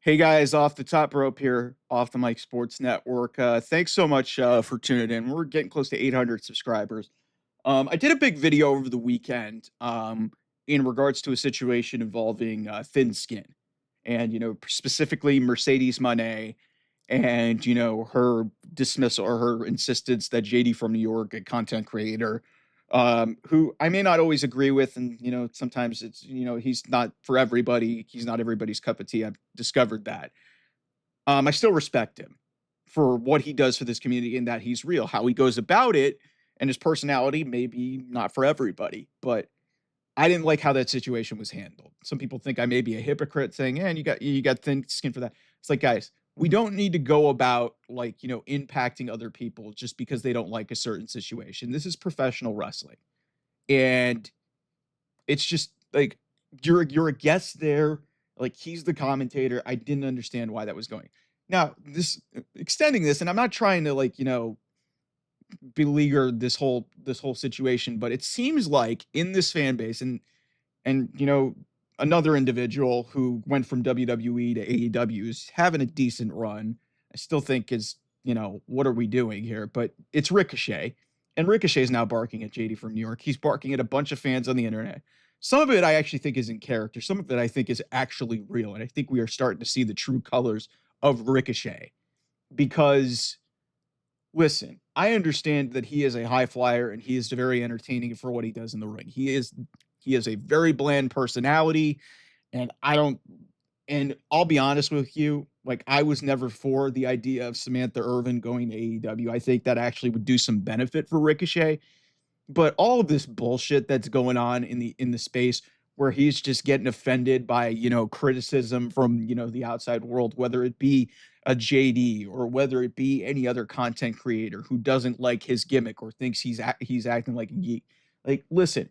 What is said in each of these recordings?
Hey guys, off the top rope here, off the Mike Sports Network. Thanks so much for tuning in. We're getting close to 800 subscribers. I did a big video over the weekend in regards to a situation involving thin skin, and specifically Mercedes Moné, and her dismissal or her insistence that JD from New York, a content creator, who I may not always agree with, and sometimes it's he's not for everybody. He's not everybody's cup of tea. I've discovered that. I still respect him for what he does for this community and that he's real. How he goes about it and his personality may be not for everybody, but I didn't like how that situation was handled. Some people think I may be a hypocrite saying, "And you got thin skin for that." It's like, guys, we don't need to go about impacting other people just because they don't like a certain situation. This is professional wrestling. And it's just like you're a guest there, like he's the commentator. I didn't understand why that was going. Now, this extending this, and I'm not trying to beleaguer this whole situation, but it seems like in this fan base and another individual who went from WWE to AEW is having a decent run. I still think is what are we doing here? But it's Ricochet, and Ricochet is now barking at JD from New York. He's barking at a bunch of fans on the internet. Some of it I actually think is in character. Some of it I think is actually real, and I think we are starting to see the true colors of Ricochet because listen, I understand that he is a high flyer and he is very entertaining for what he does in the ring. He is a very bland personality, and I don't and I'll be honest with you, like I was never for the idea of Samantha Irvin going to AEW. I think that actually would do some benefit for Ricochet, but all of this bullshit that's going on in the space where he's just getting offended by criticism from the outside world, whether it be a JD or whether it be any other content creator who doesn't like his gimmick or thinks he's acting like a geek. Like, listen,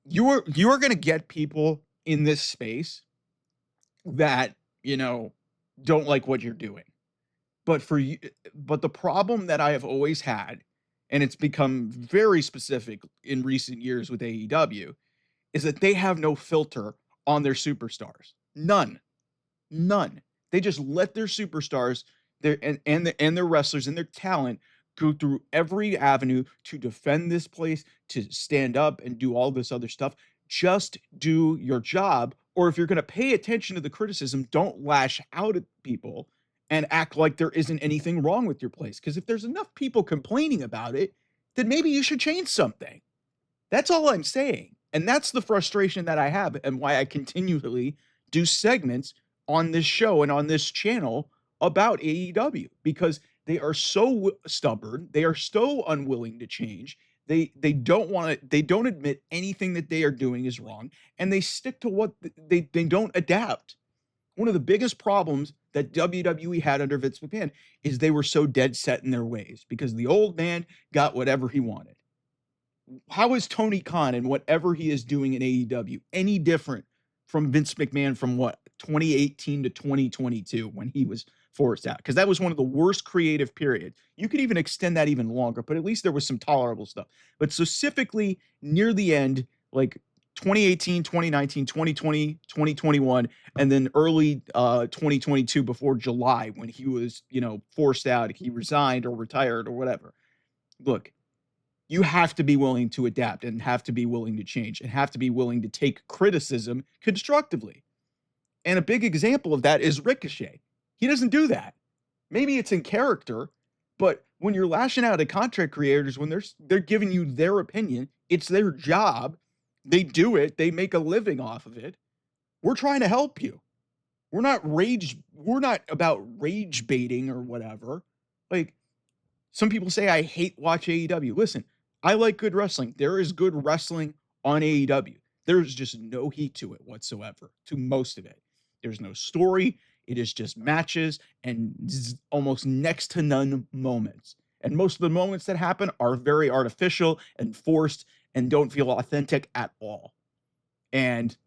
you are going to get people in this space that don't like what you're doing. But for you, but the problem that I have always had, and it's become very specific in recent years with AEW, is that they have no filter on their superstars. None. None. They just let their superstars, and their wrestlers and their talent go through every avenue to defend this place, to stand up and do all this other stuff. Just do your job, or if you're going to pay attention to the criticism, don't lash out at people and act like there isn't anything wrong with your place. Because if there's enough people complaining about it, then maybe you should change something. That's all I'm saying. And that's the frustration that I have and why I continually do segments on this show and on this channel about AEW, because they are so stubborn, they are so unwilling to change. They don't admit anything that they are doing is wrong, and they stick to what they don't adapt. One of the biggest problems that WWE had under Vince McMahon is they were so dead set in their ways because the old man got whatever he wanted. How is Tony Khan and whatever he is doing in AEW any different from Vince McMahon from 2018 to 2022 when he was forced out? Because that was one of the worst creative periods. You could even extend that even longer, but at least there was some tolerable stuff. But specifically near the end, like 2018, 2019, 2020, 2021, and then early 2022 before July when he was, forced out, he resigned or retired or whatever. Look, you have to be willing to adapt and have to be willing to change and have to be willing to take criticism constructively. And a big example of that is Ricochet. He doesn't do that. Maybe it's in character, but when you're lashing out at contract creators, when they're giving you their opinion, it's their job. They do it. They make a living off of it. We're trying to help you. We're not about rage baiting or whatever. Like, some people say I hate watch AEW. Listen, I like good wrestling. There is good wrestling on AEW. There's just no heat to it whatsoever, to most of it. There's no story. It is just matches and almost next to none moments. And most of the moments that happen are very artificial and forced and don't feel authentic at all. And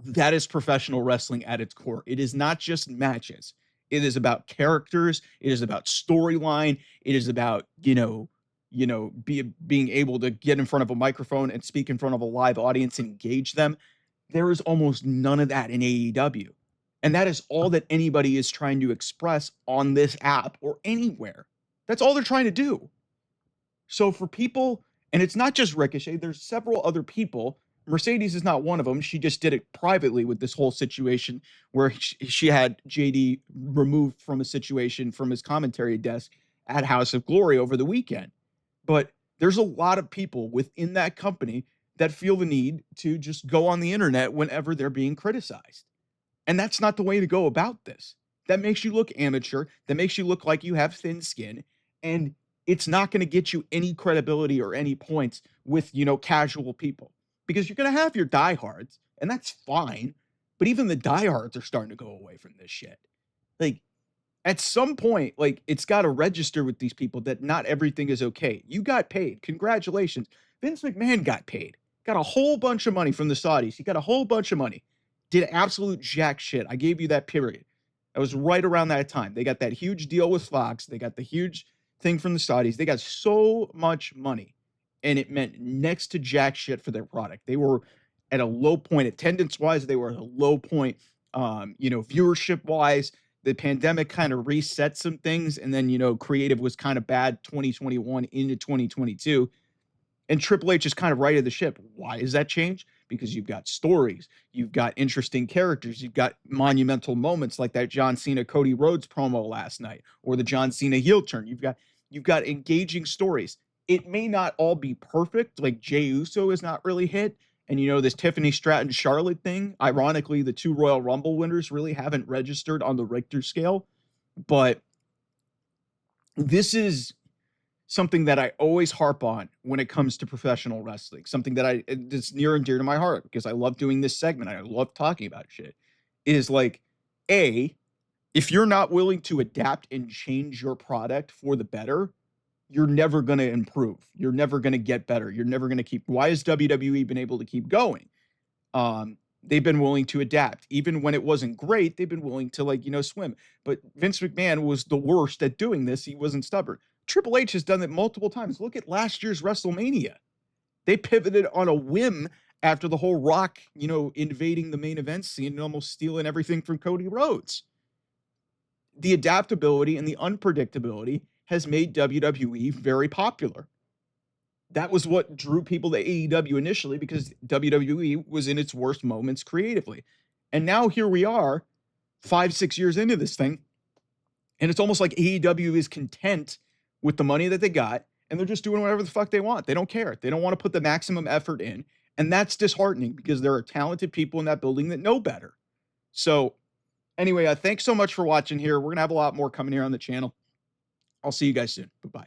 that is professional wrestling at its core. It is not just matches. It is about characters. It is about storyline. It is about, being able to get in front of a microphone and speak in front of a live audience, engage them. There is almost none of that in AEW. And that is all that anybody is trying to express on this app or anywhere. That's all they're trying to do. So for people, and it's not just Ricochet, there's several other people. Mercedes is not one of them. She just did it privately with this whole situation where she had JD removed from a situation from his commentary desk at House of Glory over the weekend. But there's a lot of people within that company that feel the need to just go on the internet whenever they're being criticized. And that's not the way to go about this. That makes you look amateur. That makes you look like you have thin skin. And it's not going to get you any credibility or any points with, casual people, because you're going to have your diehards, and that's fine. But even the diehards are starting to go away from this shit. Like, at some point, like, it's got to register with these people that not everything is okay. You got paid. Congratulations. Vince McMahon got paid. Got a whole bunch of money from the Saudis. He got a whole bunch of money. Did absolute jack shit. I gave you that period. That was right around that time. They got that huge deal with Fox. They got the huge thing from the Saudis. They got so much money, and it meant next to jack shit for their product. They were at a low point attendance-wise. They were at a low point, viewership-wise. The pandemic kind of reset some things, and then, creative was kind of bad 2021 into 2022. And Triple H is kind of righted the ship. Why is that change? Because you've got stories, you've got interesting characters, you've got monumental moments like that John Cena Cody Rhodes promo last night, or the John Cena heel turn. You've got engaging stories. It may not all be perfect. Like Jey Uso is not really hit, and this Tiffany Stratton Charlotte thing. Ironically, the 2 Royal Rumble winners really haven't registered on the Richter scale, but this is something that I always harp on when it comes to professional wrestling, something that it's near and dear to my heart because I love doing this segment. I love talking about shit. Is like, if you're not willing to adapt and change your product for the better, you're never going to improve. You're never going to get better. You're never going to keep. Why has WWE been able to keep going? They've been willing to adapt. Even when it wasn't great, they've been willing to swim. But Vince McMahon was the worst at doing this. He wasn't stubborn. Triple H has done it multiple times. Look at last year's WrestleMania. They pivoted on a whim after the whole Rock, invading the main event scene and almost stealing everything from Cody Rhodes. The adaptability and the unpredictability has made WWE very popular. That was what drew people to AEW initially, because WWE was in its worst moments creatively. And now here we are 5-6 years into this thing. And it's almost like AEW is content with the money that they got, and they're just doing whatever the fuck they want. They don't care. They don't want to put the maximum effort in. And that's disheartening because there are talented people in that building that know better. So anyway, thanks so much for watching here. We're going to have a lot more coming here on the channel. I'll see you guys soon. Bye-bye.